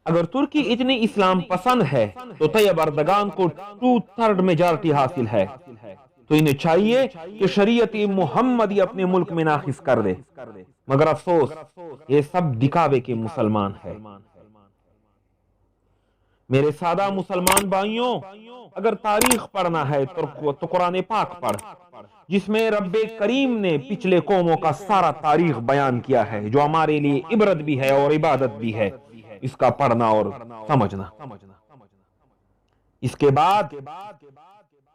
اگر ترکی اتنی اسلام پسند ہے تو طیب اردگان کو 2/3 میجارٹی حاصل ہے، تو انہیں چاہیے کہ شریعت محمدی اپنے ملک میں نافذ کر دے، مگر افسوس یہ سب دکھاوے کے مسلمان ہے۔ میرے سادہ مسلمان بھائیوں، اگر تاریخ پڑھنا ہے تو قرآن پاک پڑھ، جس میں رب کریم نے پچھلے قوموں کا سارا تاریخ بیان کیا ہے، جو ہمارے لیے عبرت بھی ہے اور عبادت بھی ہے۔ اس کا پڑھنا اور سمجھنا۔ اس کے بعد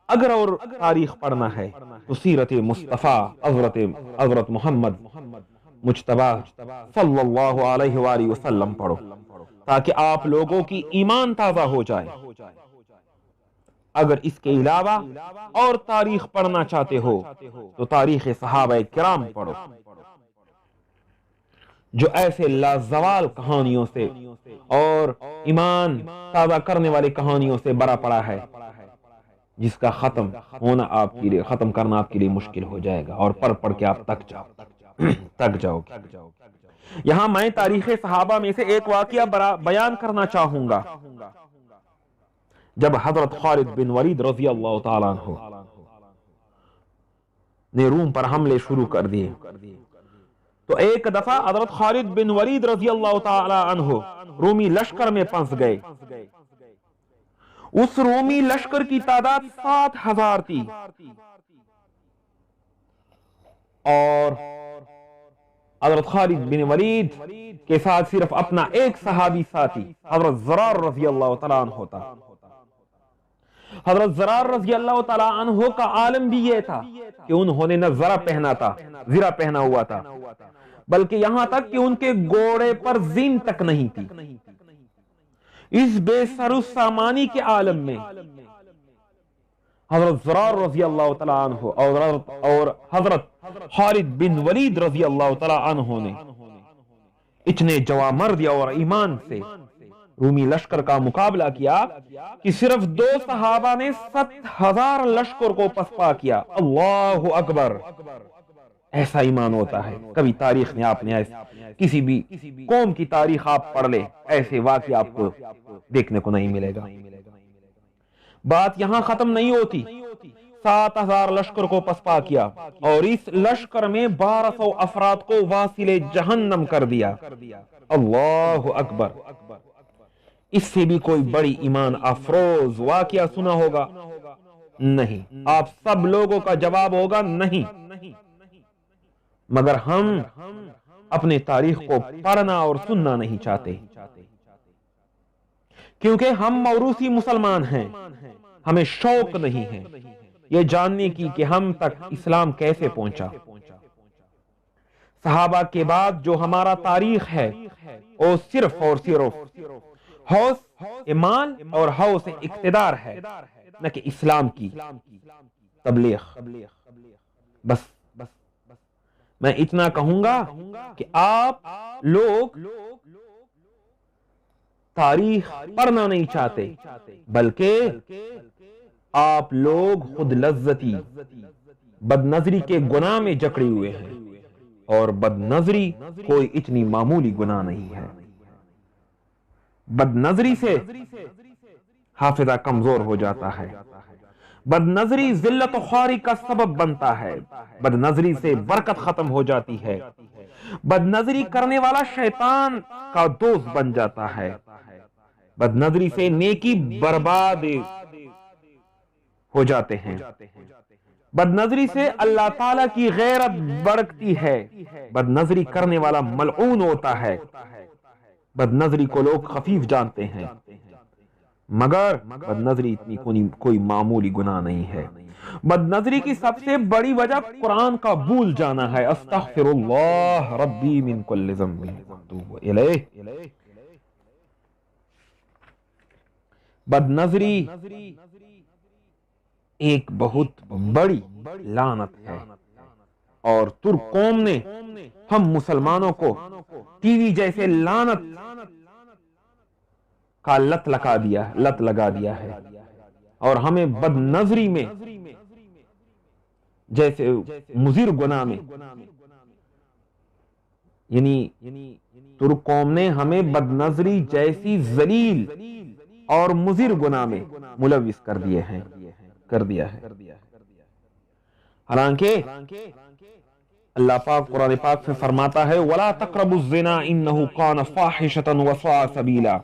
اگر اور تاریخ پڑھنا ہے تو سیرت مصطفیٰ حضرت محمد مجتبی صلی اللہ علیہ وآلہ وسلم پڑھو، تاکہ آپ لوگوں کی ایمان تازہ ہو جائے۔ اگر اس کے علاوہ اور تاریخ پڑھنا چاہتے ہو تو تاریخ صحابہ کرام پڑھو، جو ایسے لازوال کہانیوں سے اور ایمان تازہ کرنے والی کہانیوں سے بھرا پڑا ہے، جس کا ختم کرنا آپ کے لیے مشکل ہو جائے گا، اور پڑھ کے آپ تک جاؤ گے۔ یہاں میں تاریخ صحابہ میں سے ایک واقعہ بیان کرنا چاہوں گا۔ جب حضرت خالد بن ولید رضی اللہ تعالیٰ عنہ نے روم پر حملے شروع کر دیے، تو ایک دفعہ حضرت خالد بن ولید رضی اللہ تعالیٰ عنہ رومی لشکر میں پھنس گئے۔ اس رومی لشکر کی تعداد 7,000 تھی، اور حضرت خالد بن ولید کے ساتھ صرف اپنا ایک صحابی ساتھی حضرت زرار رضی اللہ تعالیٰ عنہ ہوتا۔ حضرت زرار رضی اللہ تعالیٰ عنہ کا عالم بھی یہ تھا کہ انہوں نے نہ زرہ پہنا ہوا تھا، بلکہ یہاں تک کہ ان کے گھوڑے پر زین تک نہیں تھی۔ اس بے سر سامانی کے عالم میں حضرت زرار رضی اللہ تعالیٰ عنہ اور حضرت خالد بن ولید رضی اللہ تعالیٰ عنہ نے اتنے جوامرد اور ایمان سے رومی لشکر کا مقابلہ کیا کہ صرف 2 صحابہ نے 7,000 لشکر کو پسپا کیا۔ اللہ اکبر! ایسا ایمان ہوتا ہے، کبھی تاریخ میں آپ نے کسی بھی قوم کی تاریخ آپ پڑھ لے، ایسے واقعے آپ کو دیکھنے کو نہیں ملے گا۔ بات یہاں ختم نہیں ہوتی، 7,000 لشکر کو پسپا کیا، اور اس لشکر میں 1,200 افراد کو واصل جہنم کر دیا۔ اللہ اکبر! اس سے بھی کوئی بڑی ایمان افروز واقعہ سنا ہوگا؟ نہیں۔ آپ سب لوگوں کا جواب ہوگا نہیں، مگر ہم اپنے تاریخ کو پڑھنا اور سننا نہیں چاہتے، کیونکہ ہم موروثی مسلمان ہیں۔ ہمیں شوق نہیں ہے یہ جاننے کی کہ ہم تک اسلام کیسے پہنچا۔ صحابہ کے بعد جو ہمارا تاریخ ہے وہ صرف اور صرف حوث ایمان اور حوث اقتدار ہے، نہ کہ اسلام کی تبلیغ۔ بس میں اتنا کہوں گا کہ آپ لوگ تاریخ پڑھنا نہیں چاہتے، بلکہ آپ لوگ خود لذتی بد نظری کے گناہ میں جکڑے ہوئے ہیں، اور بد نظری کوئی اتنی معمولی گناہ نہیں ہے۔ بد نظری سے حافظہ کمزور ہو جاتا ہے، بد نظری ذلت و خواری کا سبب بنتا ہے، بد نظری سے برکت ختم ہو جاتی ہے، بد نظری کرنے والا شیطان کا دوست بن جاتا ہے، بد نظری سے نیکی برباد ہو جاتے ہیں، بد نظری سے اللہ تعالیٰ کی غیرت بڑھتی ہے، بد نظری کرنے والا ملعون ہوتا ہے۔ بد نظری کو لوگ خفیف جانتے ہیں، مگر بد نظری اتنی کوئی معمولی گناہ نہیں ہے۔ بد نظری کی سب سے بڑی وجہ قرآن کا بھول جانا ہے۔ استغفر اللہ ربی من کل ذنب واتوب الیہ۔ بد نظری ایک بہت بڑی لعنت ہے، اور ترک قوم نے ہم مسلمانوں کو ٹی وی جیسے لعنت کا لت لگا دیا ہے، اور ہمیں بد نظری میں جیسے مضر گناہ میں یعنی ترک قوم نے ہمیں بد نظری جیسی ذلیل اور مضر گناہ میں ملوث کر دیا ہے حالانکہ اللہ پاک قرآن پاک سے فرماتا ہے وَلَا تَقْرَبُوا الزِّنَا إِنَّهُ كَانَ فَاحِشَةً وَسَاءَ سَبِيلًا،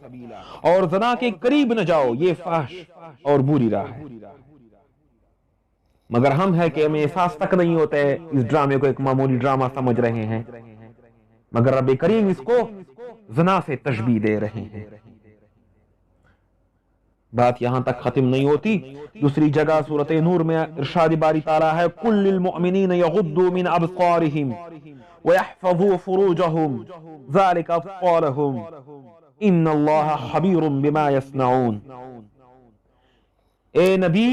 اور زنا کے قریب نہ جاؤ، یہ فحش اور بری راہ ہے۔ مگر ہم ہے کہ ہمیں احساس تک نہیں ہوتا ہے، اس ڈرامے کو ایک معمولی ڈرامہ سمجھ رہے ہیں، مگر رب کریم اس کو زنا سے تشبیہ دے رہے ہیں۔ بات یہاں تک ختم نہیں ہوتی، دوسری جگہ سورۃ نور میں ارشاد باری تعالیٰ ہے قُل لِّلْمُؤْمِنِينَ يَغُضُّوا مِنْ أَبْصَارِهِمْ وَيَحْفَظُوا فُرُوجَهُمْ ذَلِكَ أَزْكَىٰ لَهُمْ إِنَّ اللَّهَ خَبِيرٌ بِمَا يَصْنَعُونَ۔ اے نبی،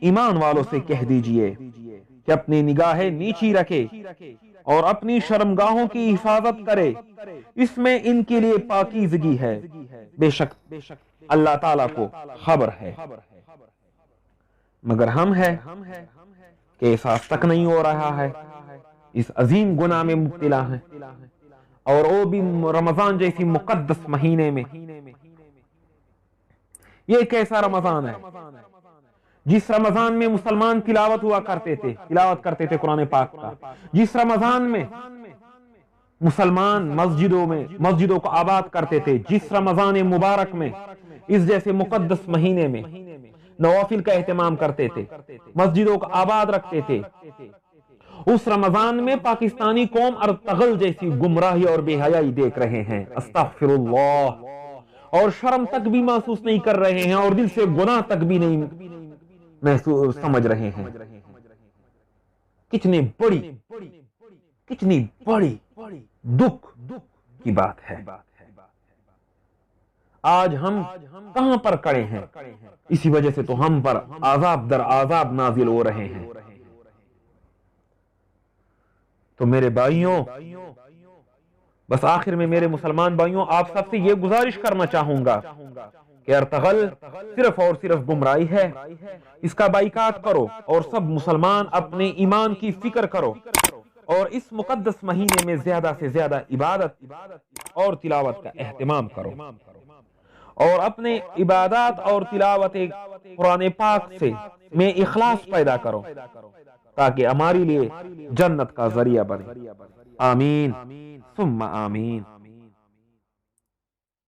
ایمان والوں سے کہہ دیجئے کہ اپنی نگاہیں نیچی رکھے اور اپنی شرمگاہوں کی حفاظت کرے، اس میں ان کے لیے پاکیزگی ہے، بے شک اللہ تعالیٰ کو خبر ہے۔ مگر ہم ہے کہ احساس تک نہیں ہو رہا ہے، اس عظیم گناہ میں مبتلا ہیں، اور وہ بھی رمضان جیسی مقدس مہینے میں۔ یہ کیسا رمضان ہے جس رمضان میں مسلمان تلاوت کرتے تھے قرآن پاک کا، جس رمضان میں مسلمان مسجدوں کو آباد کرتے تھے، جس رمضان مبارک میں اس جیسے مقدس مہینے میں نوافل کا اہتمام کرتے تھے، مسجدوں کو آباد رکھتے تھے، اس رمضان میں پاکستانی قوم ارطغرل جیسی گمراہی اور بے حیائی دیکھ رہے ہیں، استغفر اللہ، اور شرم تک بھی محسوس نہیں کر رہے ہیں، اور دل سے گناہ تک بھی نہیں محسوس سمجھ رہے ہیں۔ کتنی بڑی دکھ کی بات ہے۔ آج ہم کہاں پر کڑے ہیں؟ اسی وجہ سے تو ہم پر عذاب در عذاب نازل ہو رہے ہیں۔ تو میرے بھائیوں، بس آخر میں میرے مسلمان بھائیوں، آپ سب سے یہ گزارش کرنا چاہوں گا کہ ارطغرل صرف اور صرف گمراہی ہے، اس کا بائیکاٹ کرو، اور سب مسلمان اپنے ایمان کی فکر کرو، اور اس مقدس مہینے میں زیادہ سے زیادہ عبادت اور تلاوت کا اہتمام کرو، اور اپنے عبادات اور تلاوت قرآن پاک سے میں اخلاص پیدا کرو، تاکہ ہمارے لیے جنت کا ذریعہ بنے۔ آمین ثم آمین۔